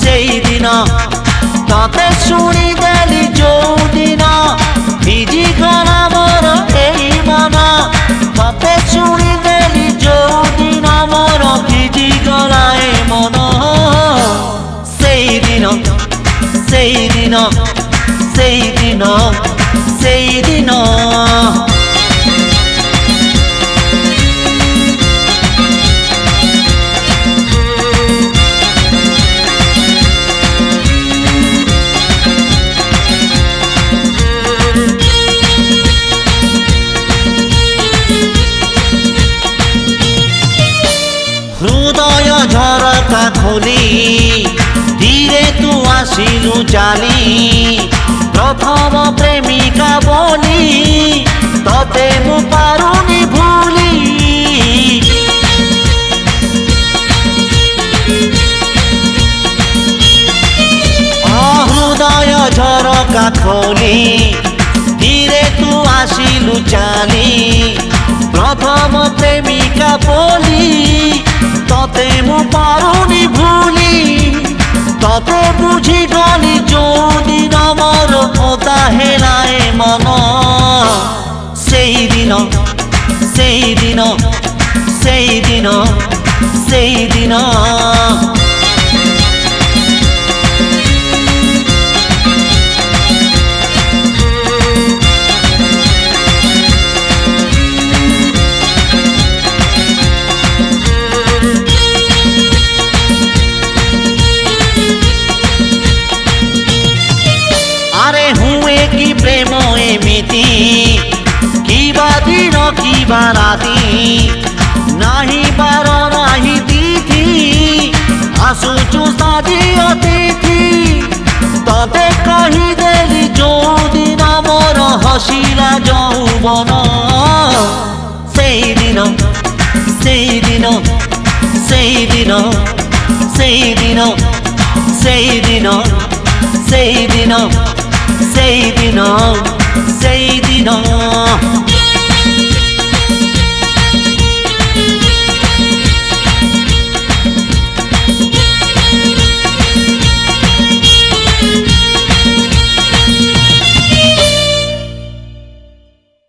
ସେଇଦିନ ତତେ ଶୁଣିଦେଲି ଯୋଉଦିନ ଭିଜିଗଲା ମୋର ଏଇ ମନ। ତତେ ଶୁଣିଦେଲି ଯୋଉଦିନ ମୋର ଭିଜିଗଲା ଏ ମନ। ସେଇଦିନ ସେଇଦିନ ସେଇଦିନ ସେଇଦିନ হৃদয় ঝরকা খোলি ধীরে তু আসিলু চালি। প্রথম প্রেমিকা বলি ততে মু পারুনি ভুলি। হৃদয় ঝরকা খোলি ধীরে তু আসিলু চালি। প্রথম প্রেমিকা বলি ততে মু পারুনি ভুলি। ততে বুঝিগলি যোଉদিନ ମୋର ଓଦା ହେଲା ଏ ମନ। ସେଇଦିନ ସେଇଦିନ ସେଇଦିନ ସେଇଦିନ আরে হুয়ে কি প্রেম এমিতি কিবা দিন কিবা রাতি। নাহি বার নাহি তিথি আসুচু সাজি অতিথি। ততে কহিদেলি যোଉদিନ ମୋର ହସିଲା ଯୌବନ। ସେଇଦିନ ସେଇଦିନ ସେଇଦିନ ସେଇଦିନ ସେଇଦିନ ସେଇଦିନ ସେଇଦିନ ସେଇଦିନ